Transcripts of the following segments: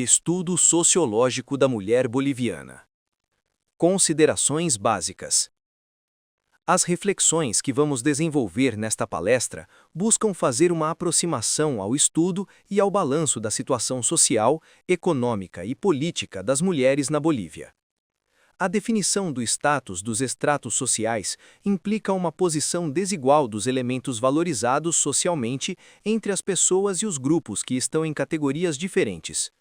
Estudo sociológico da mulher boliviana. Considerações básicas. As reflexões que vamos desenvolver nesta palestra buscam fazer uma aproximação ao estudo e ao balanço da situação social, econômica e política das mulheres na Bolívia. A definição do status dos estratos sociais implica uma posição desigual dos elementos valorizados socialmente entre as pessoas e os grupos que estão em categorias diferentes.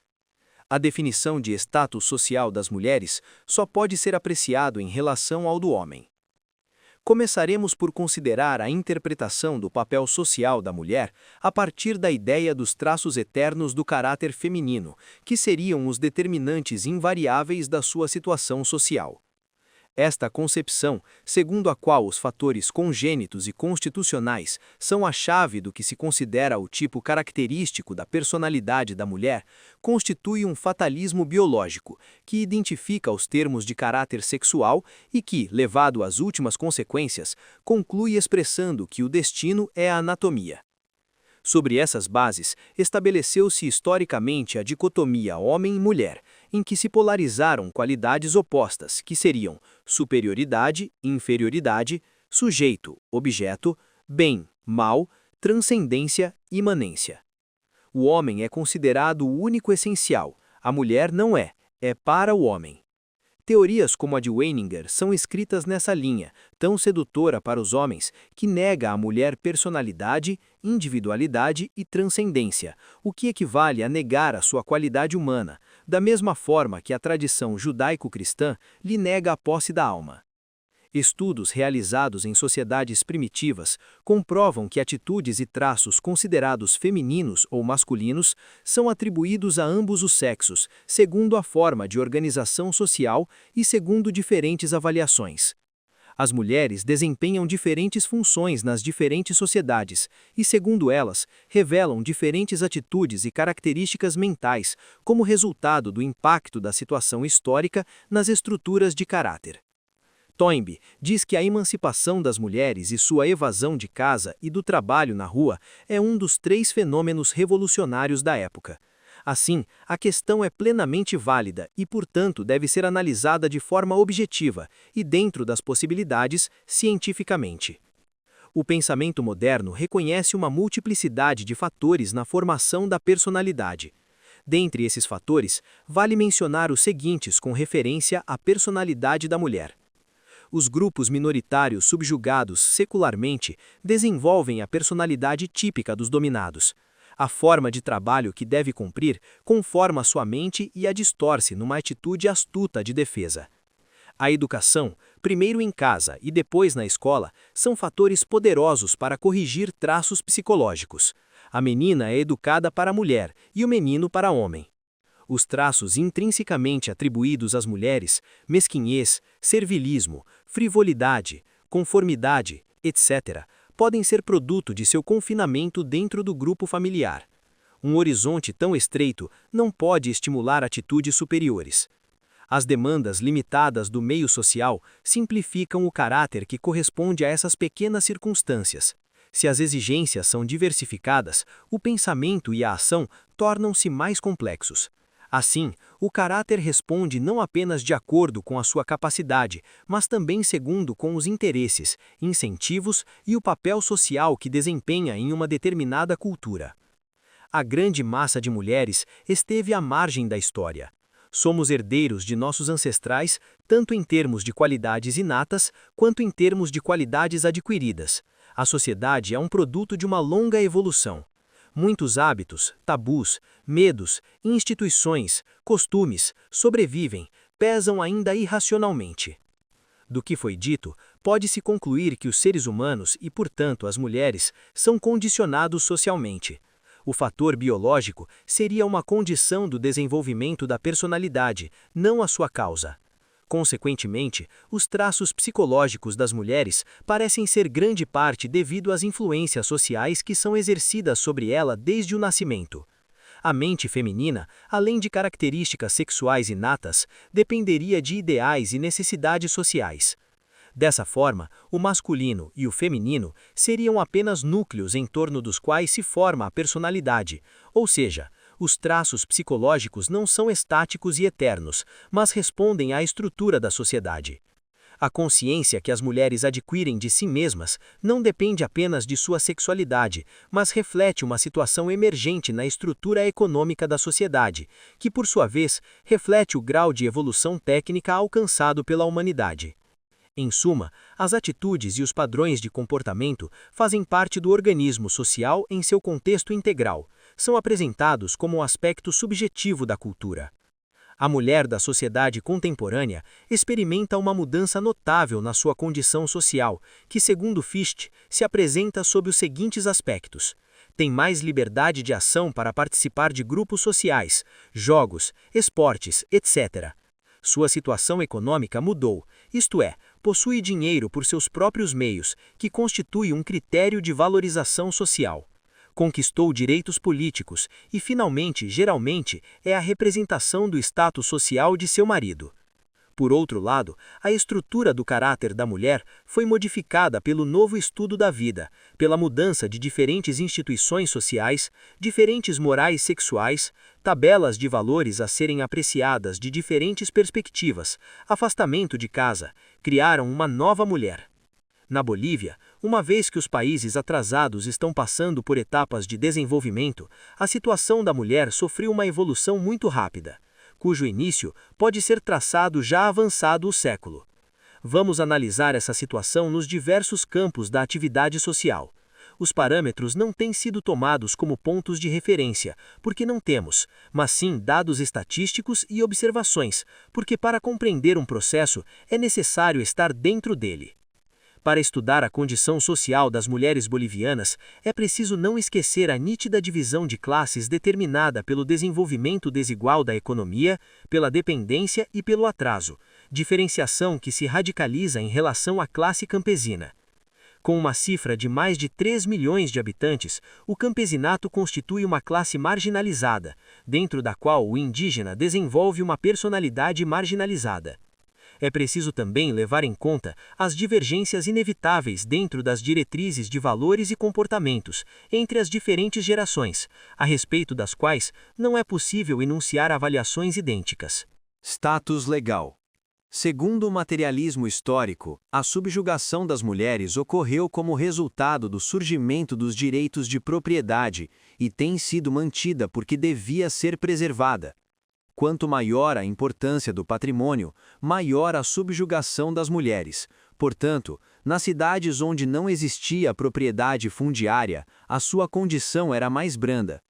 A definição de status social das mulheres só pode ser apreciado em relação ao do homem. Começaremos por considerar a interpretação do papel social da mulher a partir da ideia dos traços eternos do caráter feminino, que seriam os determinantes invariáveis da sua situação social. Esta concepção, segundo a qual os fatores congênitos e constitucionais são a chave do que se considera o tipo característico da personalidade da mulher, constitui um fatalismo biológico, que identifica os termos de caráter sexual e que, levado às últimas consequências, conclui expressando que o destino é a anatomia. Sobre essas bases, estabeleceu-se historicamente a dicotomia homem e mulher, em que se polarizaram qualidades opostas, que seriam superioridade, inferioridade, sujeito, objeto, bem, mal, transcendência, imanência. O homem é considerado o único essencial, a mulher não é para o homem. Teorias como a de Weininger são escritas nessa linha, tão sedutora para os homens, que nega à mulher personalidade, individualidade e transcendência, o que equivale a negar a sua qualidade humana, da mesma forma que a tradição judaico-cristã lhe nega a posse da alma. Estudos realizados em sociedades primitivas comprovam que atitudes e traços considerados femininos ou masculinos são atribuídos a ambos os sexos, segundo a forma de organização social e segundo diferentes avaliações. As mulheres desempenham diferentes funções nas diferentes sociedades e, segundo elas, revelam diferentes atitudes e características mentais como resultado do impacto da situação histórica nas estruturas de caráter. Toynbee diz que a emancipação das mulheres e sua evasão de casa e do trabalho na rua é um dos 3 fenômenos revolucionários da época. Assim, a questão é plenamente válida e, portanto, deve ser analisada de forma objetiva e, dentro das possibilidades, cientificamente. O pensamento moderno reconhece uma multiplicidade de fatores na formação da personalidade. Dentre esses fatores, vale mencionar os seguintes com referência à personalidade da mulher. Os grupos minoritários subjugados secularmente desenvolvem a personalidade típica dos dominados. A forma de trabalho que deve cumprir conforma sua mente e a distorce numa atitude astuta de defesa. A educação, primeiro em casa e depois na escola, são fatores poderosos para corrigir traços psicológicos. A menina é educada para a mulher e o menino para o homem. Os traços intrinsecamente atribuídos às mulheres, mesquinhez, servilismo, frivolidade, conformidade, etc., podem ser produto de seu confinamento dentro do grupo familiar. Um horizonte tão estreito não pode estimular atitudes superiores. As demandas limitadas do meio social simplificam o caráter que corresponde a essas pequenas circunstâncias. Se as exigências são diversificadas, o pensamento e a ação tornam-se mais complexos. Assim, o caráter responde não apenas de acordo com a sua capacidade, mas também segundo com os interesses, incentivos e o papel social que desempenha em uma determinada cultura. A grande massa de mulheres esteve à margem da história. Somos herdeiros de nossos ancestrais, tanto em termos de qualidades inatas, quanto em termos de qualidades adquiridas. A sociedade é um produto de uma longa evolução. Muitos hábitos, tabus, medos, instituições, costumes sobrevivem, pesam ainda irracionalmente. Do que foi dito, pode-se concluir que os seres humanos e, portanto, as mulheres, são condicionados socialmente. O fator biológico seria uma condição do desenvolvimento da personalidade, não a sua causa. Consequentemente, os traços psicológicos das mulheres parecem ser grande parte devido às influências sociais que são exercidas sobre ela desde o nascimento. A mente feminina, além de características sexuais inatas, dependeria de ideais e necessidades sociais. Dessa forma, o masculino e o feminino seriam apenas núcleos em torno dos quais se forma a personalidade, ou seja, Os traços psicológicos não são estáticos e eternos, mas respondem à estrutura da sociedade. A consciência que as mulheres adquirem de si mesmas não depende apenas de sua sexualidade, mas reflete uma situação emergente na estrutura econômica da sociedade, que, por sua vez, reflete o grau de evolução técnica alcançado pela humanidade. Em suma, as atitudes e os padrões de comportamento fazem parte do organismo social em seu contexto integral, são apresentados como um aspecto subjetivo da cultura. A mulher da sociedade contemporânea experimenta uma mudança notável na sua condição social, que, segundo Fichte, se apresenta sob os seguintes aspectos: tem mais liberdade de ação para participar de grupos sociais, jogos, esportes, etc. Sua situação econômica mudou, isto é, possui dinheiro por seus próprios meios, que constitui um critério de valorização social. Conquistou direitos políticos e, finalmente, geralmente, é a representação do status social de seu marido. Por outro lado, a estrutura do caráter da mulher foi modificada pelo novo estudo da vida, pela mudança de diferentes instituições sociais, diferentes morais sexuais, tabelas de valores a serem apreciadas de diferentes perspectivas, afastamento de casa, criaram uma nova mulher. Na Bolívia, uma vez que os países atrasados estão passando por etapas de desenvolvimento, a situação da mulher sofreu uma evolução muito rápida, cujo início pode ser traçado já avançado o século. Vamos analisar essa situação nos diversos campos da atividade social. Os parâmetros não têm sido tomados como pontos de referência, porque não temos, mas sim dados estatísticos e observações, porque para compreender um processo é necessário estar dentro dele. Para estudar a condição social das mulheres bolivianas, é preciso não esquecer a nítida divisão de classes determinada pelo desenvolvimento desigual da economia, pela dependência e pelo atraso, diferenciação que se radicaliza em relação à classe campesina. Com uma cifra de mais de 3 milhões de habitantes, o campesinato constitui uma classe marginalizada, dentro da qual o indígena desenvolve uma personalidade marginalizada. É preciso também levar em conta as divergências inevitáveis dentro das diretrizes de valores e comportamentos entre as diferentes gerações, a respeito das quais não é possível enunciar avaliações idênticas. Status legal. Segundo o materialismo histórico, a subjugação das mulheres ocorreu como resultado do surgimento dos direitos de propriedade e tem sido mantida porque devia ser preservada. Quanto maior a importância do patrimônio, maior a subjugação das mulheres. Portanto, nas cidades onde não existia propriedade fundiária, a sua condição era mais branda.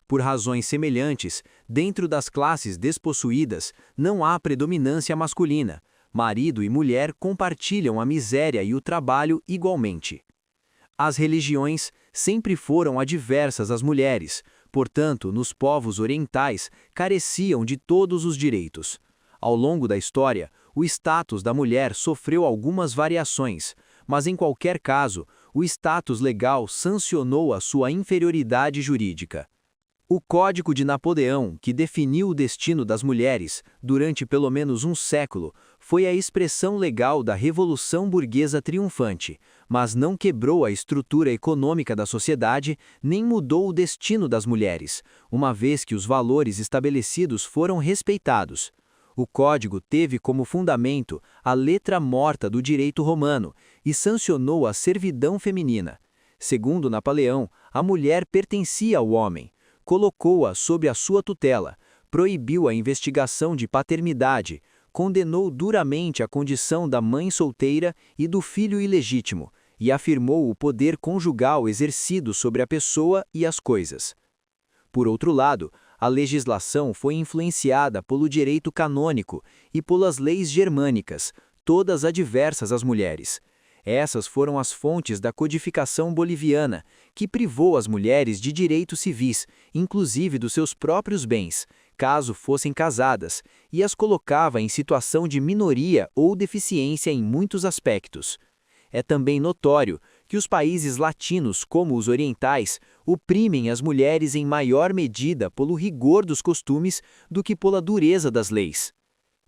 Por razões semelhantes, dentro das classes despossuídas, não há predominância masculina. Marido e mulher compartilham a miséria e o trabalho igualmente. As religiões sempre foram adversas às mulheres. Portanto, nos povos orientais, careciam de todos os direitos. Ao longo da história, o status da mulher sofreu algumas variações, mas em qualquer caso, o status legal sancionou a sua inferioridade jurídica. O Código de Napoleão, que definiu o destino das mulheres durante pelo menos um século, foi a expressão legal da Revolução Burguesa triunfante, mas não quebrou a estrutura econômica da sociedade nem mudou o destino das mulheres, uma vez que os valores estabelecidos foram respeitados. O Código teve como fundamento a letra morta do direito romano e sancionou a servidão feminina. Segundo Napoleão, a mulher pertencia ao homem. Colocou-a sob a sua tutela, proibiu a investigação de paternidade, condenou duramente a condição da mãe solteira e do filho ilegítimo, e afirmou o poder conjugal exercido sobre a pessoa e as coisas. Por outro lado, a legislação foi influenciada pelo direito canônico e pelas leis germânicas, todas adversas às mulheres. Essas foram as fontes da codificação boliviana, que privou as mulheres de direitos civis, inclusive dos seus próprios bens, caso fossem casadas, e as colocava em situação de minoria ou deficiência em muitos aspectos. É também notório que os países latinos, como os orientais, oprimem as mulheres em maior medida pelo rigor dos costumes do que pela dureza das leis.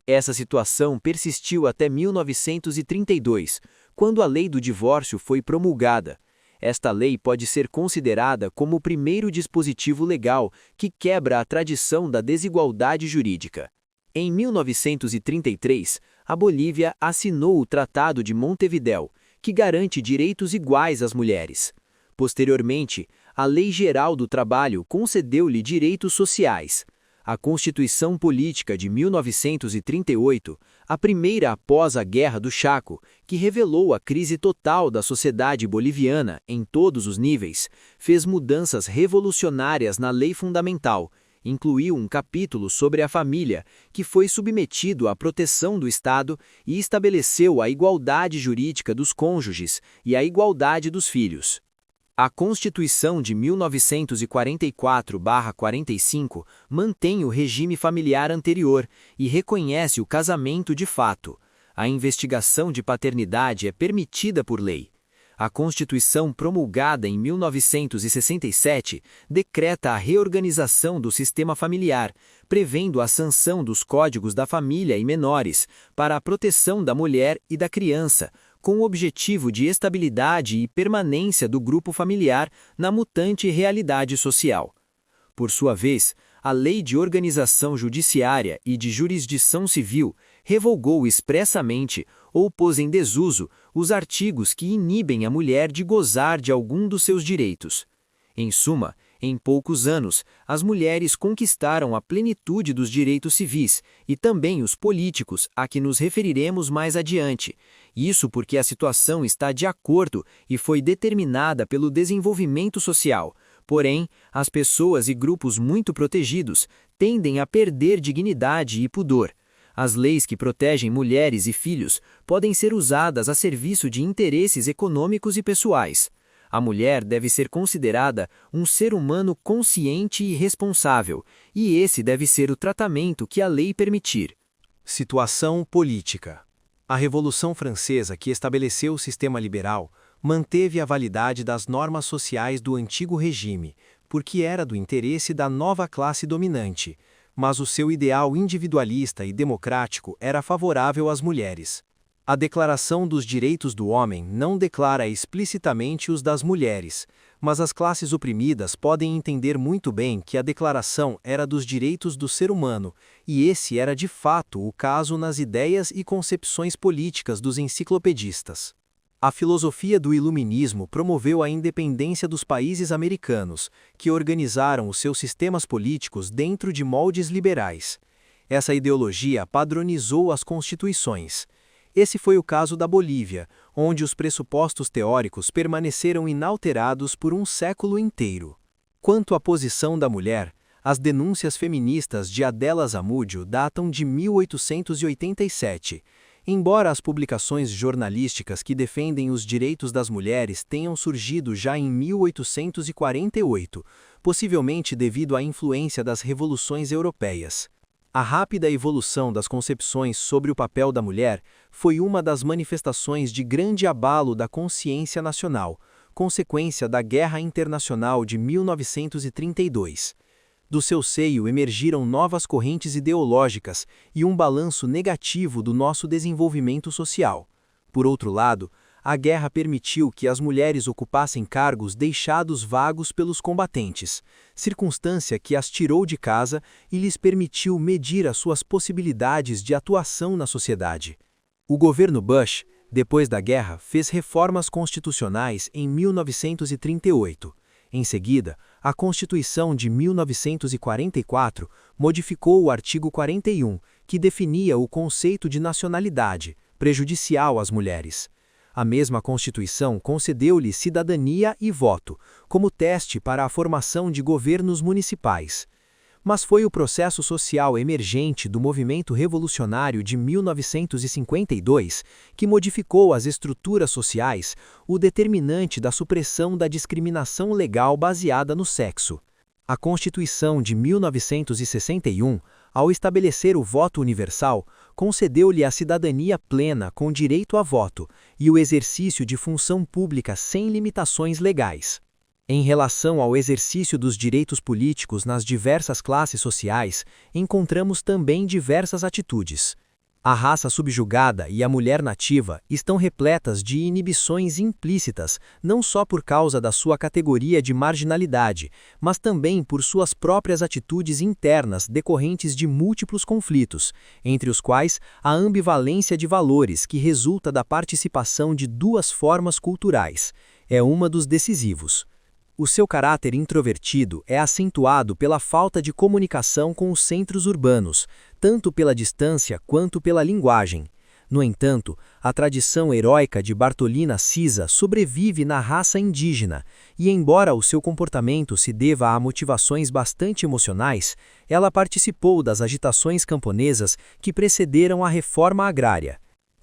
Essa situação persistiu até 1932, quando a lei do divórcio foi promulgada. Esta lei pode ser considerada como o primeiro dispositivo legal que quebra a tradição da desigualdade jurídica. Em 1933, a Bolívia assinou o Tratado de Montevidéu, que garante direitos iguais às mulheres. Posteriormente, a Lei Geral do Trabalho concedeu-lhe direitos sociais. A Constituição Política de 1938, a primeira após a Guerra do Chaco, que revelou a crise total da sociedade boliviana em todos os níveis, fez mudanças revolucionárias na lei fundamental, incluiu um capítulo sobre a família, que foi submetido à proteção do Estado e estabeleceu a igualdade jurídica dos cônjuges e a igualdade dos filhos. A Constituição de 1944/45 mantém o regime familiar anterior e reconhece o casamento de fato. A investigação de paternidade é permitida por lei. A Constituição promulgada em 1967 decreta a reorganização do sistema familiar, prevendo a sanção dos Códigos da Família e Menores para a proteção da mulher e da criança, com o objetivo de estabilidade e permanência do grupo familiar na mutante realidade social. Por sua vez, a Lei de Organização Judiciária e de Jurisdição Civil revogou expressamente ou pôs em desuso os artigos que inibem a mulher de gozar de algum dos seus direitos. Em suma, em poucos anos, as mulheres conquistaram a plenitude dos direitos civis e também os políticos, a que nos referiremos mais adiante. Isso porque a situação está de acordo e foi determinada pelo desenvolvimento social. Porém, as pessoas e grupos muito protegidos tendem a perder dignidade e pudor. As leis que protegem mulheres e filhos podem ser usadas a serviço de interesses econômicos e pessoais. A mulher deve ser considerada um ser humano consciente e responsável, e esse deve ser o tratamento que a lei permitir. Situação política. A Revolução Francesa, que estabeleceu o sistema liberal, manteve a validade das normas sociais do antigo regime, porque era do interesse da nova classe dominante, mas o seu ideal individualista e democrático era favorável às mulheres. A Declaração dos Direitos do Homem não declara explicitamente os das mulheres, mas as classes oprimidas podem entender muito bem que a declaração era dos direitos do ser humano, e esse era de fato o caso nas ideias e concepções políticas dos enciclopedistas. A filosofia do Iluminismo promoveu a independência dos países americanos, que organizaram os seus sistemas políticos dentro de moldes liberais. Essa ideologia padronizou as constituições. Esse foi o caso da Bolívia, onde os pressupostos teóricos permaneceram inalterados por um século inteiro. Quanto à posição da mulher, as denúncias feministas de Adela Zamudio datam de 1887. Embora as publicações jornalísticas que defendem os direitos das mulheres tenham surgido já em 1848, possivelmente devido à influência das revoluções europeias. A rápida evolução das concepções sobre o papel da mulher foi uma das manifestações de grande abalo da consciência nacional, consequência da Guerra Internacional de 1932. Do seu seio emergiram novas correntes ideológicas e um balanço negativo do nosso desenvolvimento social. Por outro lado, a guerra permitiu que as mulheres ocupassem cargos deixados vagos pelos combatentes, circunstância que as tirou de casa e lhes permitiu medir as suas possibilidades de atuação na sociedade. O governo Bush, depois da guerra, fez reformas constitucionais em 1938. Em seguida, a Constituição de 1944 modificou o artigo 41, que definia o conceito de nacionalidade, prejudicial às mulheres. A mesma Constituição concedeu-lhe cidadania e voto, como teste para a formação de governos municipais. Mas foi o processo social emergente do movimento revolucionário de 1952 que modificou as estruturas sociais, o determinante da supressão da discriminação legal baseada no sexo. A Constituição de 1961, ao estabelecer o voto universal, concedeu-lhe a cidadania plena com direito a voto e o exercício de função pública sem limitações legais. Em relação ao exercício dos direitos políticos nas diversas classes sociais, encontramos também diversas atitudes. A raça subjugada e a mulher nativa estão repletas de inibições implícitas, não só por causa da sua categoria de marginalidade, mas também por suas próprias atitudes internas decorrentes de múltiplos conflitos, entre os quais a ambivalência de valores que resulta da participação de duas formas culturais é uma dos decisivos. O seu caráter introvertido é acentuado pela falta de comunicação com os centros urbanos, tanto pela distância quanto pela linguagem. No entanto, a tradição heróica de Bartolina Cisa sobrevive na raça indígena, e embora o seu comportamento se deva a motivações bastante emocionais, ela participou das agitações camponesas que precederam a reforma agrária.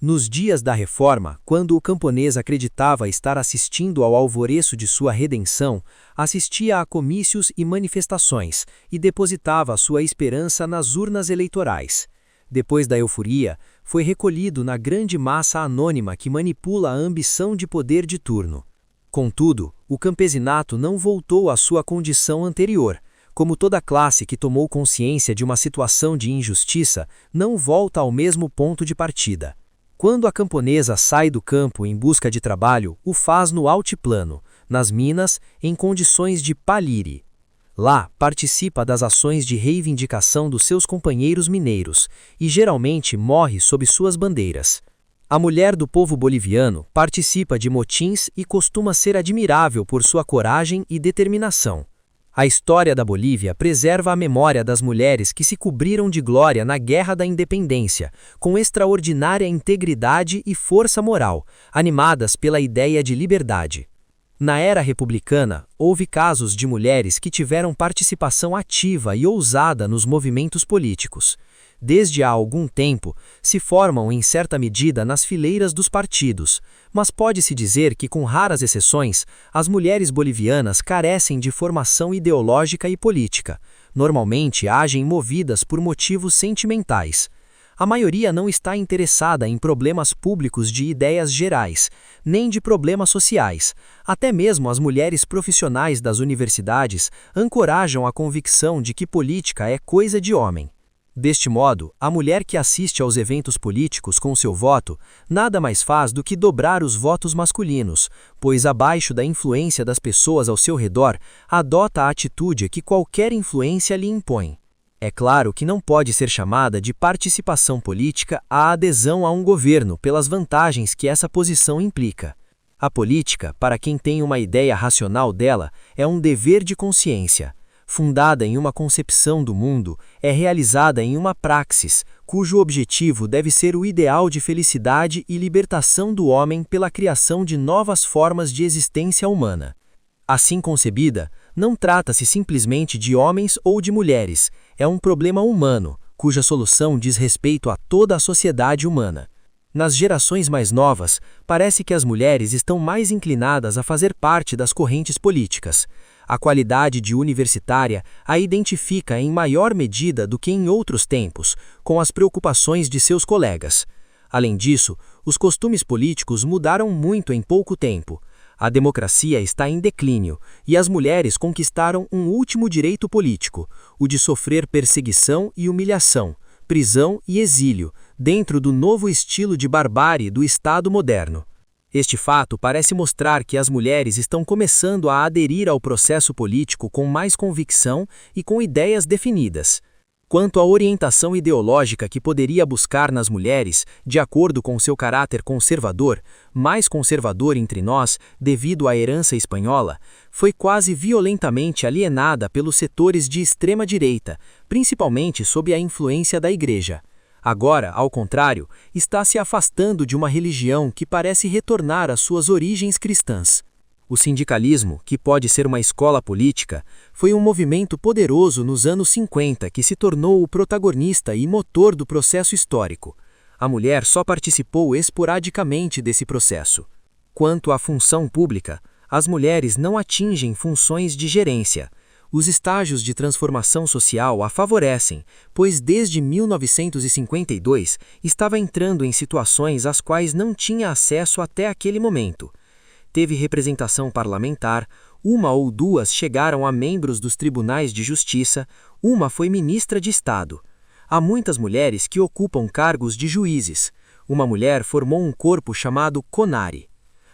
Nos dias da reforma, quando o camponês acreditava estar assistindo ao alvoreço de sua redenção, assistia a comícios e manifestações e depositava sua esperança nas urnas eleitorais. Depois da euforia, foi recolhido na grande massa anônima que manipula a ambição de poder de turno. Contudo, o campesinato não voltou à sua condição anterior. Como toda classe que tomou consciência de uma situação de injustiça, não volta ao mesmo ponto de partida. Quando a camponesa sai do campo em busca de trabalho, o faz no altiplano, nas minas, em condições de palire. Lá, participa das ações de reivindicação dos seus companheiros mineiros e geralmente morre sob suas bandeiras. A mulher do povo boliviano participa de motins e costuma ser admirável por sua coragem e determinação. A história da Bolívia preserva a memória das mulheres que se cobriram de glória na Guerra da Independência, com extraordinária integridade e força moral, animadas pela ideia de liberdade. Na era republicana, houve casos de mulheres que tiveram participação ativa e ousada nos movimentos políticos. Desde há algum tempo, se formam em certa medida nas fileiras dos partidos, mas pode-se dizer que, com raras exceções, as mulheres bolivianas carecem de formação ideológica e política. Normalmente agem movidas por motivos sentimentais. A maioria não está interessada em problemas públicos de ideias gerais, nem de problemas sociais. Até mesmo as mulheres profissionais das universidades ancorajam a convicção de que política é coisa de homem. Deste modo, a mulher que assiste aos eventos políticos com seu voto nada mais faz do que dobrar os votos masculinos, pois abaixo da influência das pessoas ao seu redor, adota a atitude que qualquer influência lhe impõe. É claro que não pode ser chamada de participação política a adesão a um governo pelas vantagens que essa posição implica. A política, para quem tem uma ideia racional dela, é um dever de consciência. Fundada em uma concepção do mundo, é realizada em uma praxis, cujo objetivo deve ser o ideal de felicidade e libertação do homem pela criação de novas formas de existência humana. Assim concebida, não trata-se simplesmente de homens ou de mulheres, é um problema humano, cuja solução diz respeito a toda a sociedade humana. Nas gerações mais novas, parece que as mulheres estão mais inclinadas a fazer parte das correntes políticas. A qualidade de universitária a identifica em maior medida do que em outros tempos, com as preocupações de seus colegas. Além disso, os costumes políticos mudaram muito em pouco tempo. A democracia está em declínio e as mulheres conquistaram um último direito político, o de sofrer perseguição e humilhação, prisão e exílio, dentro do novo estilo de barbárie do Estado moderno. Este fato parece mostrar que as mulheres estão começando a aderir ao processo político com mais convicção e com ideias definidas. Quanto à orientação ideológica que poderia buscar nas mulheres, de acordo com seu caráter conservador, mais conservador entre nós, devido à herança espanhola, foi quase violentamente alienada pelos setores de extrema-direita, principalmente sob a influência da Igreja. Agora, ao contrário, está se afastando de uma religião que parece retornar às suas origens cristãs. O sindicalismo, que pode ser uma escola política, foi um movimento poderoso nos anos 50 que se tornou o protagonista e motor do processo histórico. A mulher só participou esporadicamente desse processo. Quanto à função pública, as mulheres não atingem funções de gerência. Os estágios de transformação social a favorecem, pois desde 1952 estava entrando em situações às quais não tinha acesso até aquele momento. Teve representação parlamentar, uma ou duas chegaram a membros dos tribunais de justiça, uma foi ministra de Estado. Há muitas mulheres que ocupam cargos de juízes. Uma mulher formou um corpo chamado CONARE.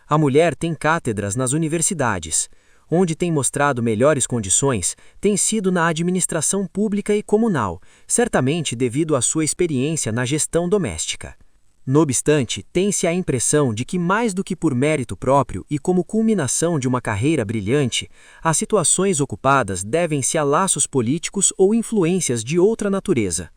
A mulher tem cátedras nas universidades. Onde tem mostrado melhores condições tem sido na administração pública e comunal, certamente devido à sua experiência na gestão doméstica. No obstante, tem-se a impressão de que, mais do que por mérito próprio e como culminação de uma carreira brilhante, as situações ocupadas devem-se a laços políticos ou influências de outra natureza.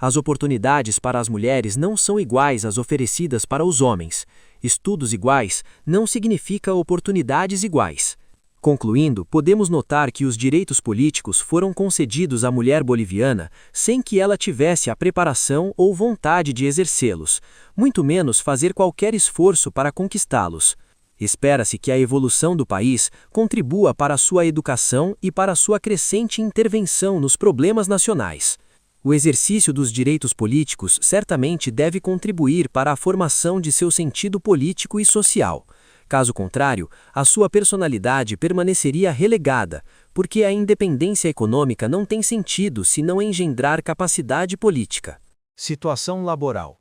As oportunidades para as mulheres não são iguais às oferecidas para os homens. Estudos iguais não significa oportunidades iguais. Concluindo, podemos notar que os direitos políticos foram concedidos à mulher boliviana sem que ela tivesse a preparação ou vontade de exercê-los, muito menos fazer qualquer esforço para conquistá-los. Espera-se que a evolução do país contribua para a sua educação e para a sua crescente intervenção nos problemas nacionais. O exercício dos direitos políticos certamente deve contribuir para a formação de seu sentido político e social. Caso contrário, a sua personalidade permaneceria relegada, porque a independência econômica não tem sentido se não engendrar capacidade política. Situação laboral.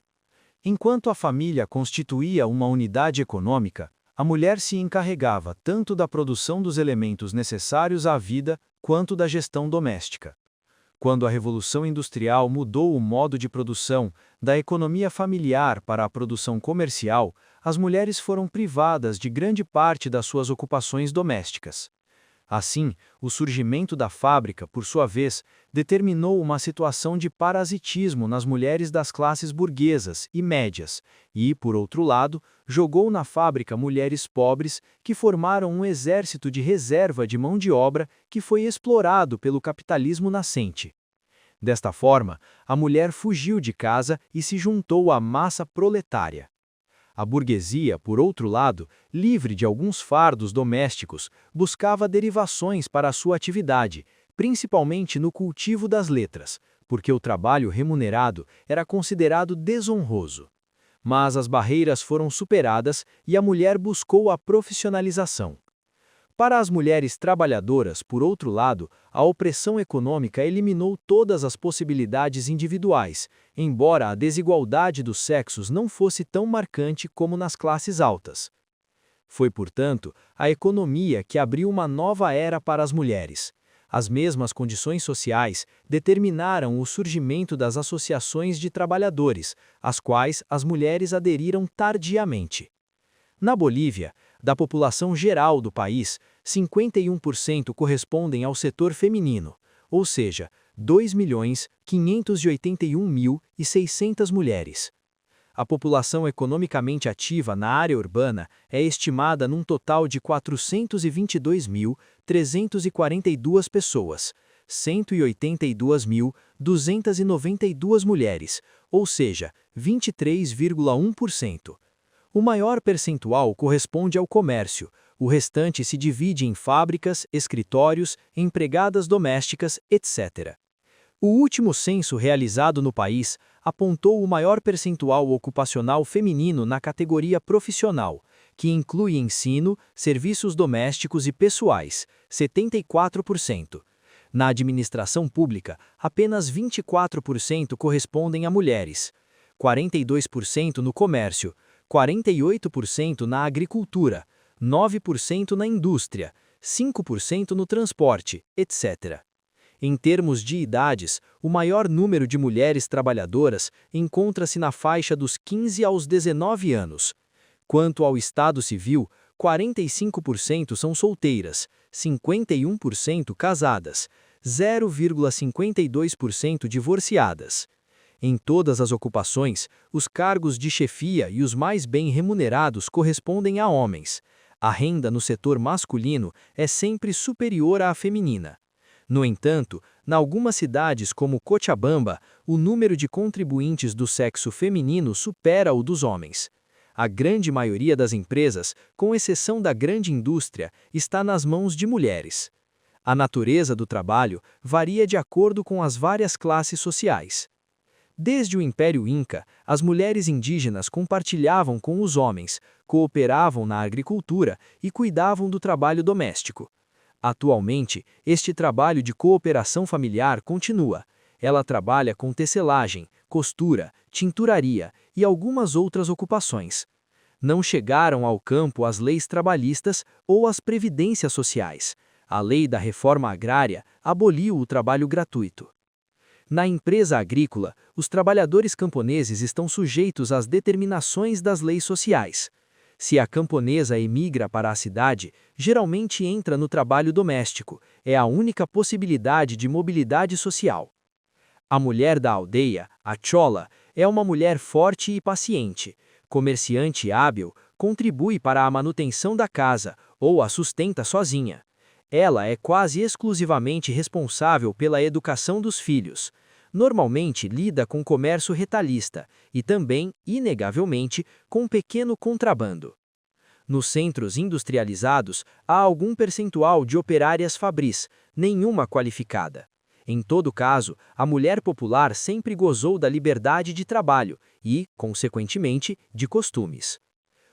Enquanto a família constituía uma unidade econômica, a mulher se encarregava tanto da produção dos elementos necessários à vida quanto da gestão doméstica. Quando a Revolução Industrial mudou o modo de produção da economia familiar para a produção comercial, as mulheres foram privadas de grande parte das suas ocupações domésticas. Assim, o surgimento da fábrica, por sua vez, determinou uma situação de parasitismo nas mulheres das classes burguesas e médias e, por outro lado, jogou na fábrica mulheres pobres que formaram um exército de reserva de mão de obra que foi explorado pelo capitalismo nascente. Desta forma, a mulher fugiu de casa e se juntou à massa proletária. A burguesia, por outro lado, livre de alguns fardos domésticos, buscava derivações para a sua atividade, principalmente no cultivo das letras, porque o trabalho remunerado era considerado desonroso. Mas as barreiras foram superadas e a mulher buscou a profissionalização. Para as mulheres trabalhadoras, por outro lado, a opressão econômica eliminou todas as possibilidades individuais, embora a desigualdade dos sexos não fosse tão marcante como nas classes altas. Foi, portanto, a economia que abriu uma nova era para as mulheres. As mesmas condições sociais determinaram o surgimento das associações de trabalhadores, às quais as mulheres aderiram tardiamente. Na Bolívia, da população geral do país, 51% correspondem ao setor feminino, ou seja, 2.581.600 mulheres. A população economicamente ativa na área urbana é estimada num total de 422.342 pessoas, 182.292 mulheres, ou seja, 23,1%. O maior percentual corresponde ao comércio, o restante se divide em fábricas, escritórios, empregadas domésticas, etc. O último censo realizado no país apontou o maior percentual ocupacional feminino na categoria profissional, que inclui ensino, serviços domésticos e pessoais, 74%. Na administração pública, apenas 24% correspondem a mulheres, 42% no comércio, 48% na agricultura, 9% na indústria, 5% no transporte, etc. Em termos de idades, o maior número de mulheres trabalhadoras encontra-se na faixa dos 15 aos 19 anos. Quanto ao estado civil, 45% são solteiras, 51% casadas, 0,52% divorciadas. Em todas as ocupações, os cargos de chefia e os mais bem remunerados correspondem a homens. A renda no setor masculino é sempre superior à feminina. No entanto, em algumas cidades como Cochabamba, o número de contribuintes do sexo feminino supera o dos homens. A grande maioria das empresas, com exceção da grande indústria, está nas mãos de mulheres. A natureza do trabalho varia de acordo com as várias classes sociais. Desde o Império Inca, as mulheres indígenas compartilhavam com os homens, cooperavam na agricultura e cuidavam do trabalho doméstico. Atualmente, este trabalho de cooperação familiar continua. Ela trabalha com tecelagem, costura, tinturaria e algumas outras ocupações. Não chegaram ao campo as leis trabalhistas ou as previdências sociais. A lei da reforma agrária aboliu o trabalho gratuito. Na empresa agrícola, os trabalhadores camponeses estão sujeitos às determinações das leis sociais. Se a camponesa emigra para a cidade, geralmente entra no trabalho doméstico, é a única possibilidade de mobilidade social. A mulher da aldeia, a chola, é uma mulher forte e paciente. Comerciante hábil, contribui para a manutenção da casa ou a sustenta sozinha. Ela é quase exclusivamente responsável pela educação dos filhos. Normalmente lida com comércio retalhista e também, inegavelmente, com pequeno contrabando. Nos centros industrializados, há algum percentual de operárias fabris, nenhuma qualificada. Em todo caso, a mulher popular sempre gozou da liberdade de trabalho e, consequentemente, de costumes.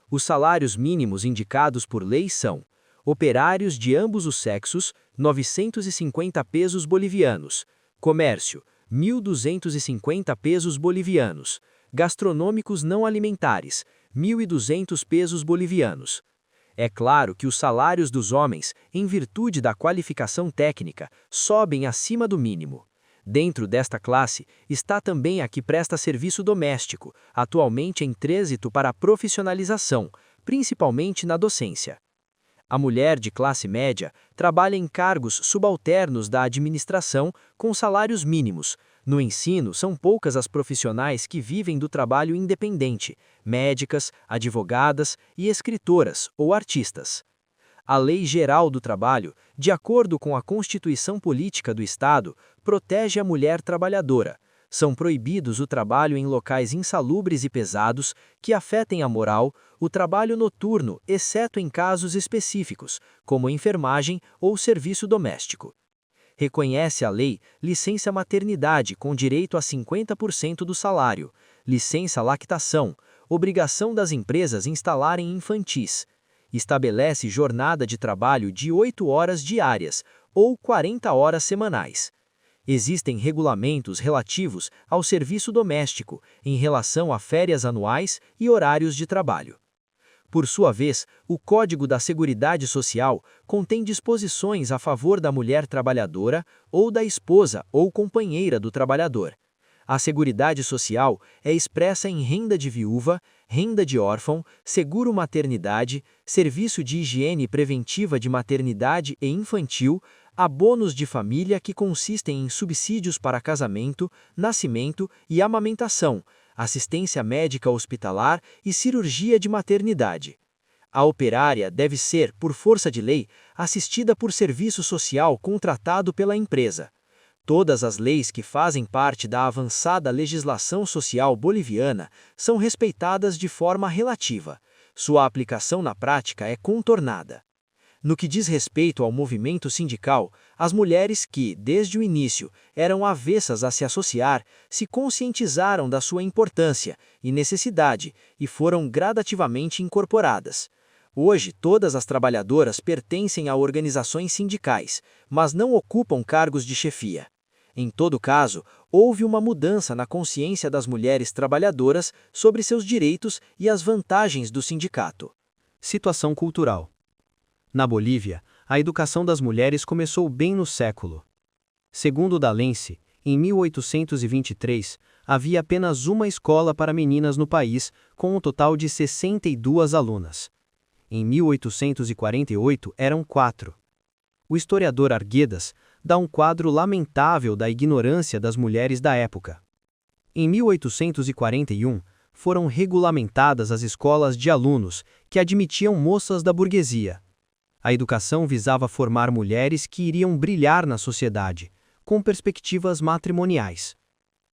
Os salários mínimos indicados por lei são: operários de ambos os sexos, 950 pesos bolivianos; comércio, 1.250 pesos bolivianos; gastronômicos não alimentares, 1.200 pesos bolivianos. É claro que os salários dos homens, em virtude da qualificação técnica, sobem acima do mínimo. Dentro desta classe está também a que presta serviço doméstico, atualmente em trânsito para a profissionalização, principalmente na docência. A mulher de classe média trabalha em cargos subalternos da administração com salários mínimos. No ensino, são poucas as profissionais que vivem do trabalho independente: médicas, advogadas e escritoras ou artistas. A Lei Geral do Trabalho, de acordo com a Constituição Política do Estado, protege a mulher trabalhadora. São proibidos o trabalho em locais insalubres e pesados, que afetem a moral, o trabalho noturno, exceto em casos específicos, como enfermagem ou serviço doméstico. Reconhece a lei licença maternidade com direito a 50% do salário, licença lactação, obrigação das empresas instalarem infantis. Estabelece jornada de trabalho de 8 horas diárias ou 40 horas semanais. Existem regulamentos relativos ao serviço doméstico em relação a férias anuais e horários de trabalho. Por sua vez, o Código da Seguridade Social contém disposições a favor da mulher trabalhadora ou da esposa ou companheira do trabalhador. A Seguridade Social é expressa em renda de viúva, renda de órfão, seguro maternidade, serviço de higiene preventiva de maternidade e infantil, abonos de família que consistem em subsídios para casamento, nascimento e amamentação, assistência médica hospitalar e cirurgia de maternidade. A operária deve ser, por força de lei, assistida por serviço social contratado pela empresa. Todas as leis que fazem parte da avançada legislação social boliviana são respeitadas de forma relativa. Sua aplicação na prática é contornada. No que diz respeito ao movimento sindical, as mulheres que, desde o início, eram avessas a se associar, se conscientizaram da sua importância e necessidade e foram gradativamente incorporadas. Hoje, todas as trabalhadoras pertencem a organizações sindicais, mas não ocupam cargos de chefia. Em todo caso, houve uma mudança na consciência das mulheres trabalhadoras sobre seus direitos e as vantagens do sindicato. Situação cultural. Na Bolívia, a educação das mulheres começou bem no século. Segundo D'Alency, em 1823, havia apenas uma escola para meninas no país, com um total de 62 alunas. Em 1848, eram 4. O historiador Arguedas dá um quadro lamentável da ignorância das mulheres da época. Em 1841, foram regulamentadas as escolas de alunos, que admitiam moças da burguesia. A educação visava formar mulheres que iriam brilhar na sociedade, com perspectivas matrimoniais.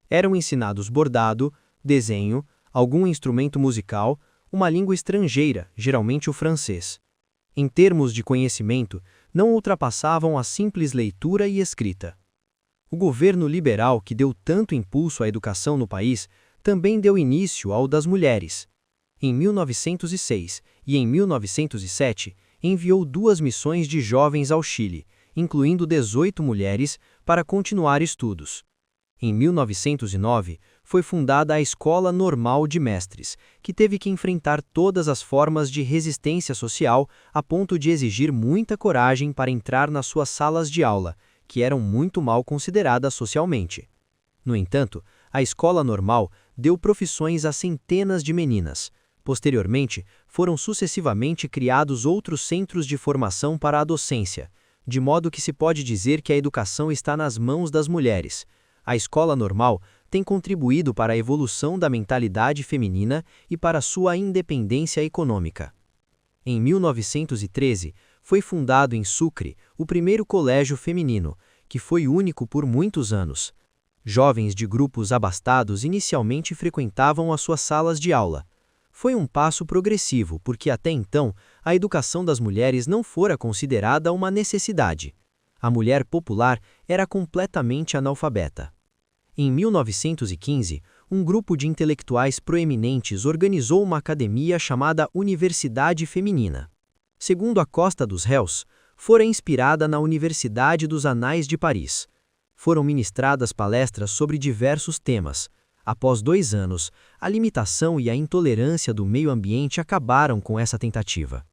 Eram ensinados bordado, desenho, algum instrumento musical, uma língua estrangeira, geralmente o francês. Em termos de conhecimento, não ultrapassavam a simples leitura e escrita. O governo liberal que deu tanto impulso à educação no país também deu início ao das mulheres. Em 1906 e em 1907, enviou 2 missões de jovens ao Chile, incluindo 18 mulheres, para continuar estudos. Em 1909, foi fundada a Escola Normal de Mestres, que teve que enfrentar todas as formas de resistência social a ponto de exigir muita coragem para entrar nas suas salas de aula, que eram muito mal consideradas socialmente. No entanto, a Escola Normal deu profissões a centenas de meninas. Posteriormente, foram sucessivamente criados outros centros de formação para a docência, de modo que se pode dizer que a educação está nas mãos das mulheres. A Escola Normal tem contribuído para a evolução da mentalidade feminina e para sua independência econômica. Em 1913, foi fundado em Sucre o primeiro colégio feminino, que foi único por muitos anos. Jovens de grupos abastados inicialmente frequentavam as suas salas de aula. Foi um passo progressivo porque até então a educação das mulheres não fora considerada uma necessidade. A mulher popular era completamente analfabeta. Em 1915, um grupo de intelectuais proeminentes organizou uma academia chamada Universidade Feminina. Segundo a Costa dos Réus, fora inspirada na Universidade dos Anais de Paris. Foram ministradas palestras sobre diversos temas. Após 2 anos, a limitação e a intolerância do meio ambiente acabaram com essa tentativa.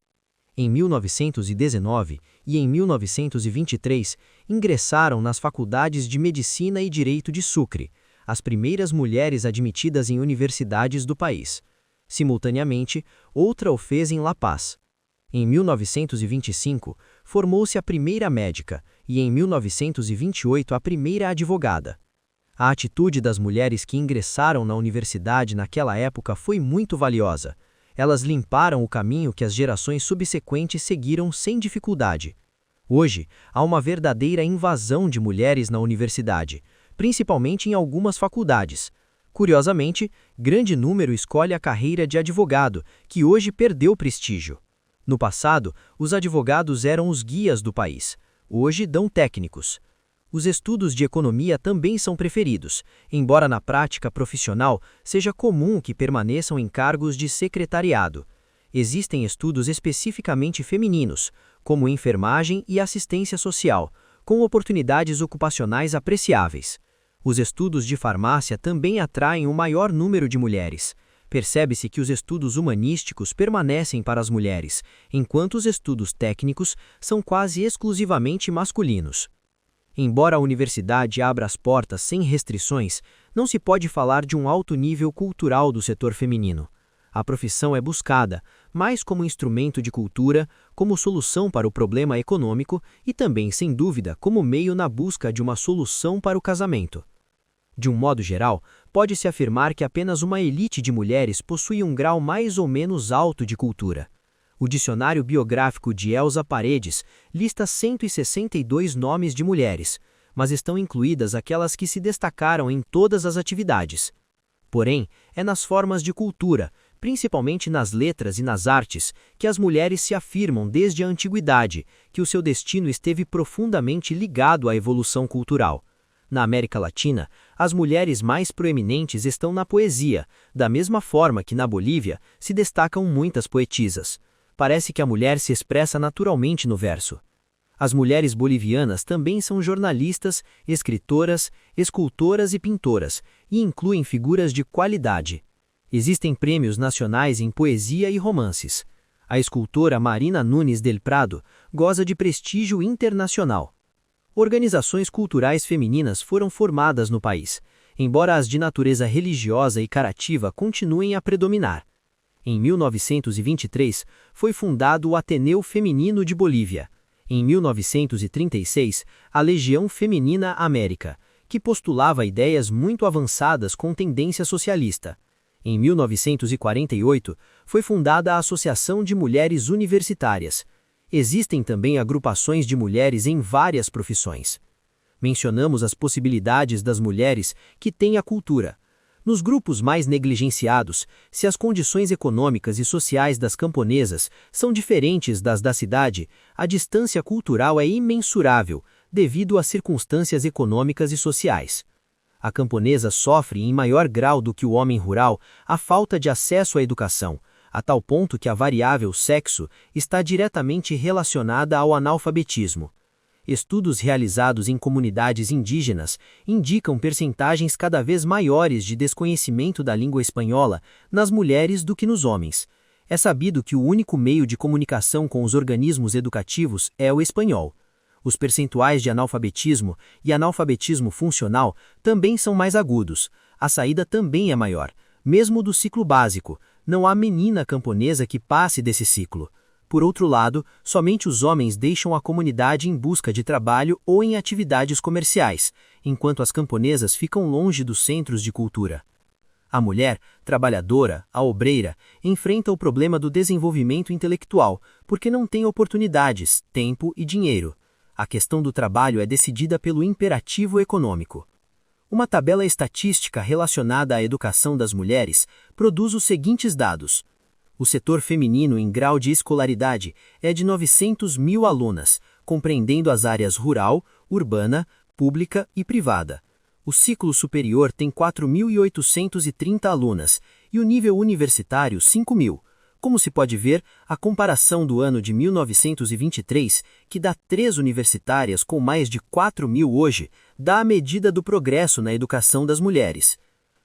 Em 1919 e em 1923, ingressaram nas faculdades de Medicina e Direito de Sucre, as primeiras mulheres admitidas em universidades do país. Simultaneamente, outra o fez em La Paz. Em 1925, formou-se a primeira médica e em 1928 a primeira advogada. A atitude das mulheres que ingressaram na universidade naquela época foi muito valiosa. Elas limparam o caminho que as gerações subsequentes seguiram sem dificuldade. Hoje, há uma verdadeira invasão de mulheres na universidade, principalmente em algumas faculdades. Curiosamente, grande número escolhe a carreira de advogado, que hoje perdeu prestígio. No passado, os advogados eram os guias do país. Hoje dão técnicos. Os estudos de economia também são preferidos, embora na prática profissional seja comum que permaneçam em cargos de secretariado. Existem estudos especificamente femininos, como enfermagem e assistência social, com oportunidades ocupacionais apreciáveis. Os estudos de farmácia também atraem o maior número de mulheres. Percebe-se que os estudos humanísticos permanecem para as mulheres, enquanto os estudos técnicos são quase exclusivamente masculinos. Embora a universidade abra as portas sem restrições, não se pode falar de um alto nível cultural do setor feminino. A profissão é buscada, mais como instrumento de cultura, como solução para o problema econômico e também, sem dúvida, como meio na busca de uma solução para o casamento. De um modo geral, pode-se afirmar que apenas uma elite de mulheres possui um grau mais ou menos alto de cultura. O dicionário biográfico de Elza Paredes lista 162 nomes de mulheres, mas estão incluídas aquelas que se destacaram em todas as atividades. Porém, é nas formas de cultura, principalmente nas letras e nas artes, que as mulheres se afirmam desde a antiguidade, que o seu destino esteve profundamente ligado à evolução cultural. Na América Latina, as mulheres mais proeminentes estão na poesia, da mesma forma que na Bolívia se destacam muitas poetisas. Parece que a mulher se expressa naturalmente no verso. As mulheres bolivianas também são jornalistas, escritoras, escultoras e pintoras, e incluem figuras de qualidade. Existem prêmios nacionais em poesia e romances. A escultora Marina Nunes del Prado goza de prestígio internacional. Organizações culturais femininas foram formadas no país, embora as de natureza religiosa e carativa continuem a predominar. Em 1923, foi fundado o Ateneu Feminino de Bolívia. Em 1936, a Legião Feminina América, que postulava ideias muito avançadas com tendência socialista. Em 1948, foi fundada a Associação de Mulheres Universitárias. Existem também agrupações de mulheres em várias profissões. Mencionamos as possibilidades das mulheres que têm a cultura. Nos grupos mais negligenciados, se as condições econômicas e sociais das camponesas são diferentes das da cidade, a distância cultural é imensurável, devido às circunstâncias econômicas e sociais. A camponesa sofre em maior grau do que o homem rural a falta de acesso à educação, a tal ponto que a variável sexo está diretamente relacionada ao analfabetismo. Estudos realizados em comunidades indígenas indicam percentagens cada vez maiores de desconhecimento da língua espanhola nas mulheres do que nos homens. É sabido que o único meio de comunicação com os organismos educativos é o espanhol. Os percentuais de analfabetismo e analfabetismo funcional também são mais agudos. A saída também é maior. Mesmo do ciclo básico, não há menina camponesa que passe desse ciclo. Por outro lado, somente os homens deixam a comunidade em busca de trabalho ou em atividades comerciais, enquanto as camponesas ficam longe dos centros de cultura. A mulher, trabalhadora, a obreira, enfrenta o problema do desenvolvimento intelectual, porque não tem oportunidades, tempo e dinheiro. A questão do trabalho é decidida pelo imperativo econômico. Uma tabela estatística relacionada à educação das mulheres produz os seguintes dados. O setor feminino em grau de escolaridade é de 900 mil alunas, compreendendo as áreas rural, urbana, pública e privada. O ciclo superior tem 4.830 alunas e o nível universitário 5.000. Como se pode ver, a comparação do ano de 1923, que dá 3 universitárias com mais de 4.000 hoje, dá a medida do progresso na educação das mulheres.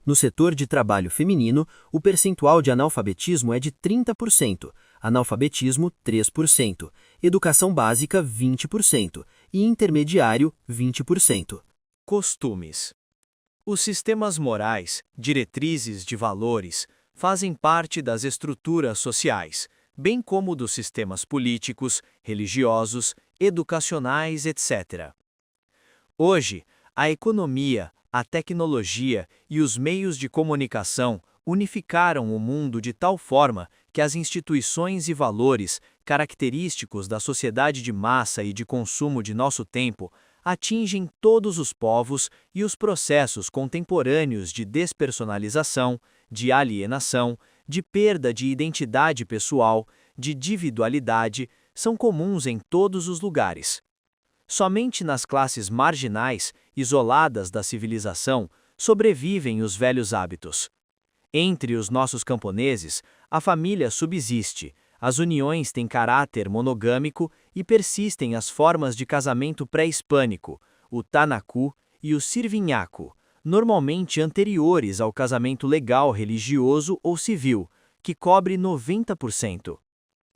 No setor de trabalho feminino, o percentual de analfabetismo é de 30%, analfabetismo 3%, educação básica 20% e intermediário 20%. Costumes. Os sistemas morais, diretrizes de valores, fazem parte das estruturas sociais, bem como dos sistemas políticos, religiosos, educacionais, etc. Hoje, a economia, a tecnologia e os meios de comunicação unificaram o mundo de tal forma que as instituições e valores característicos da sociedade de massa e de consumo de nosso tempo atingem todos os povos e os processos contemporâneos de despersonalização, de alienação, de perda de identidade pessoal, de individualidade, são comuns em todos os lugares. Somente nas classes marginais, isoladas da civilização, sobrevivem os velhos hábitos. Entre os nossos camponeses, a família subsiste, as uniões têm caráter monogâmico e persistem as formas de casamento pré-hispânico, o tanacu e o sirvinhaco, normalmente anteriores ao casamento legal religioso ou civil, que cobre 90%.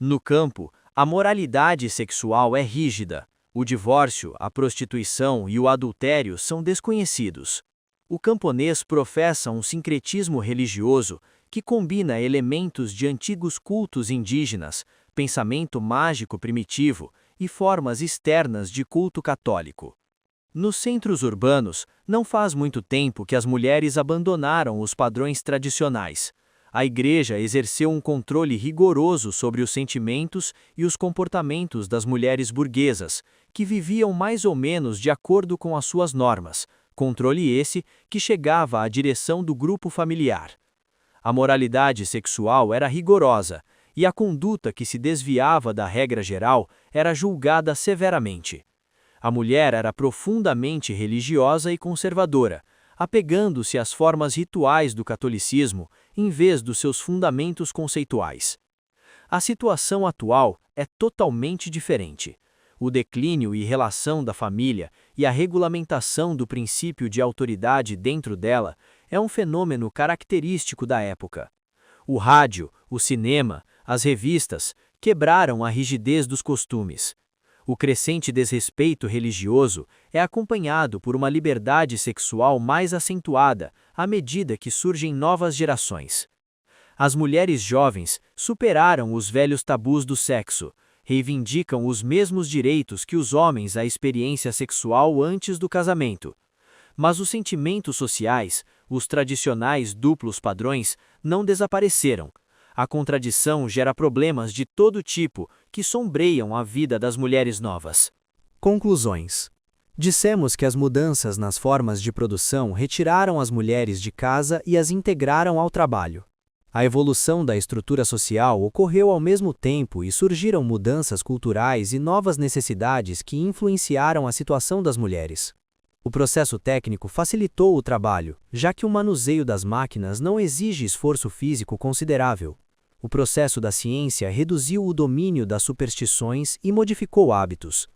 No campo, a moralidade sexual é rígida. O divórcio, a prostituição e o adultério são desconhecidos. O camponês professa um sincretismo religioso que combina elementos de antigos cultos indígenas, pensamento mágico primitivo e formas externas de culto católico. Nos centros urbanos, não faz muito tempo que as mulheres abandonaram os padrões tradicionais. A Igreja exerceu um controle rigoroso sobre os sentimentos e os comportamentos das mulheres burguesas, que viviam mais ou menos de acordo com as suas normas, controle esse que chegava à direção do grupo familiar. A moralidade sexual era rigorosa, e a conduta que se desviava da regra geral era julgada severamente. A mulher era profundamente religiosa e conservadora, apegando-se às formas rituais do catolicismo em vez dos seus fundamentos conceituais. A situação atual é totalmente diferente. O declínio e relação da família e a regulamentação do princípio de autoridade dentro dela é um fenômeno característico da época. O rádio, o cinema, as revistas quebraram a rigidez dos costumes. O crescente desrespeito religioso é acompanhado por uma liberdade sexual mais acentuada à medida que surgem novas gerações. As mulheres jovens superaram os velhos tabus do sexo, reivindicam os mesmos direitos que os homens à experiência sexual antes do casamento. Mas os sentimentos sociais, os tradicionais duplos padrões, não desapareceram. A contradição gera problemas de todo tipo que sombreiam a vida das mulheres novas. Conclusões. Dissemos que as mudanças nas formas de produção retiraram as mulheres de casa e as integraram ao trabalho. A evolução da estrutura social ocorreu ao mesmo tempo e surgiram mudanças culturais e novas necessidades que influenciaram a situação das mulheres. O processo técnico facilitou o trabalho, já que o manuseio das máquinas não exige esforço físico considerável. O processo da ciência reduziu o domínio das superstições e modificou hábitos.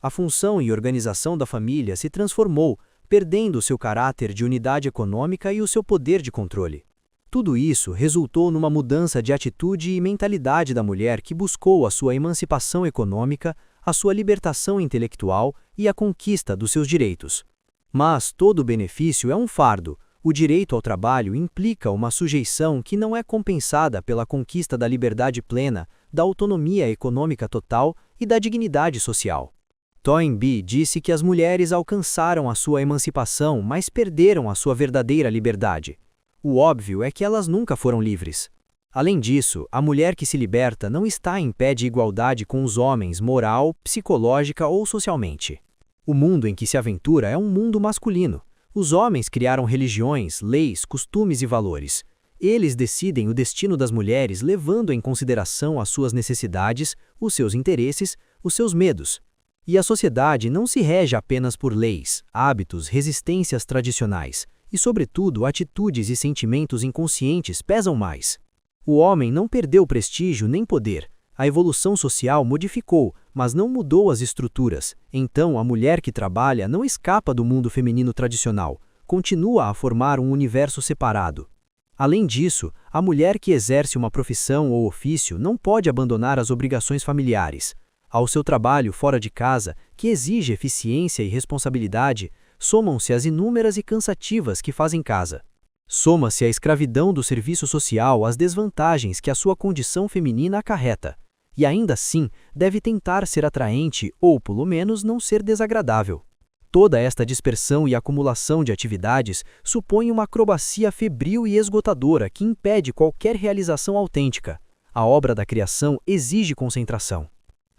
A função e organização da família se transformou, perdendo seu caráter de unidade econômica e o seu poder de controle. Tudo isso resultou numa mudança de atitude e mentalidade da mulher que buscou a sua emancipação econômica, a sua libertação intelectual e a conquista dos seus direitos. Mas todo benefício é um fardo. O direito ao trabalho implica uma sujeição que não é compensada pela conquista da liberdade plena, da autonomia econômica total e da dignidade social. Toynbee disse que as mulheres alcançaram a sua emancipação, mas perderam a sua verdadeira liberdade. O óbvio é que elas nunca foram livres. Além disso, a mulher que se liberta não está em pé de igualdade com os homens moral, psicológica ou socialmente. O mundo em que se aventura é um mundo masculino. Os homens criaram religiões, leis, costumes e valores. Eles decidem o destino das mulheres levando em consideração as suas necessidades, os seus interesses, os seus medos. E a sociedade não se rege apenas por leis, hábitos, resistências tradicionais, e, sobretudo, atitudes e sentimentos inconscientes pesam mais. O homem não perdeu prestígio nem poder. A evolução social modificou, mas não mudou as estruturas. Então, a mulher que trabalha não escapa do mundo feminino tradicional, continua a formar um universo separado. Além disso, a mulher que exerce uma profissão ou ofício não pode abandonar as obrigações familiares. Ao seu trabalho fora de casa, que exige eficiência e responsabilidade, somam-se as inúmeras e cansativas que fazem casa. Soma-se a escravidão do serviço social às desvantagens que a sua condição feminina acarreta. E ainda assim, deve tentar ser atraente ou, pelo menos, não ser desagradável. Toda esta dispersão e acumulação de atividades supõe uma acrobacia febril e esgotadora que impede qualquer realização autêntica. A obra da criação exige concentração.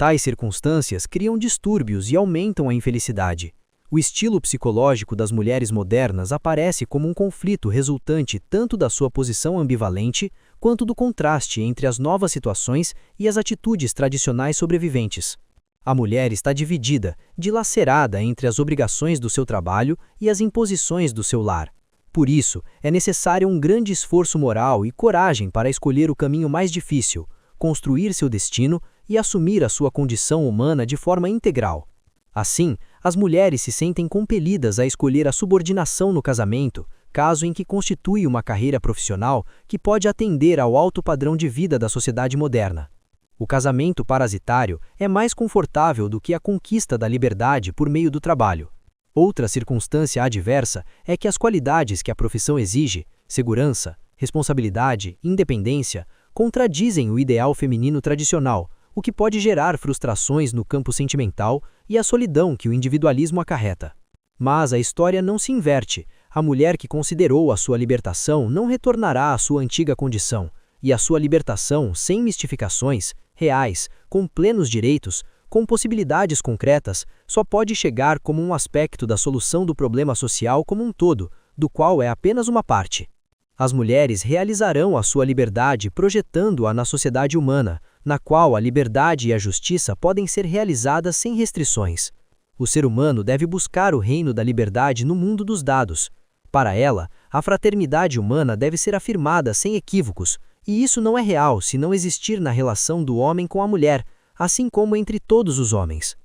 Tais circunstâncias criam distúrbios e aumentam a infelicidade. O estilo psicológico das mulheres modernas aparece como um conflito resultante tanto da sua posição ambivalente, quanto do contraste entre as novas situações e as atitudes tradicionais sobreviventes. A mulher está dividida, dilacerada entre as obrigações do seu trabalho e as imposições do seu lar. Por isso, é necessário um grande esforço moral e coragem para escolher o caminho mais difícil, construir seu destino e assumir a sua condição humana de forma integral. Assim, as mulheres se sentem compelidas a escolher a subordinação no casamento, caso em que constitui uma carreira profissional que pode atender ao alto padrão de vida da sociedade moderna. O casamento parasitário é mais confortável do que a conquista da liberdade por meio do trabalho. Outra circunstância adversa é que as qualidades que a profissão exige, segurança, responsabilidade, independência, contradizem o ideal feminino tradicional, o que pode gerar frustrações no campo sentimental e a solidão que o individualismo acarreta. Mas a história não se inverte. A mulher que considerou a sua libertação não retornará à sua antiga condição, e a sua libertação, sem mistificações, reais, com plenos direitos, com possibilidades concretas, só pode chegar como um aspecto da solução do problema social como um todo, do qual é apenas uma parte. As mulheres realizarão a sua liberdade projetando-a na sociedade humana, na qual a liberdade e a justiça podem ser realizadas sem restrições. O ser humano deve buscar o reino da liberdade no mundo dos dados. Para ela, a fraternidade humana deve ser afirmada sem equívocos, e isso não é real se não existir na relação do homem com a mulher, assim como entre todos os homens.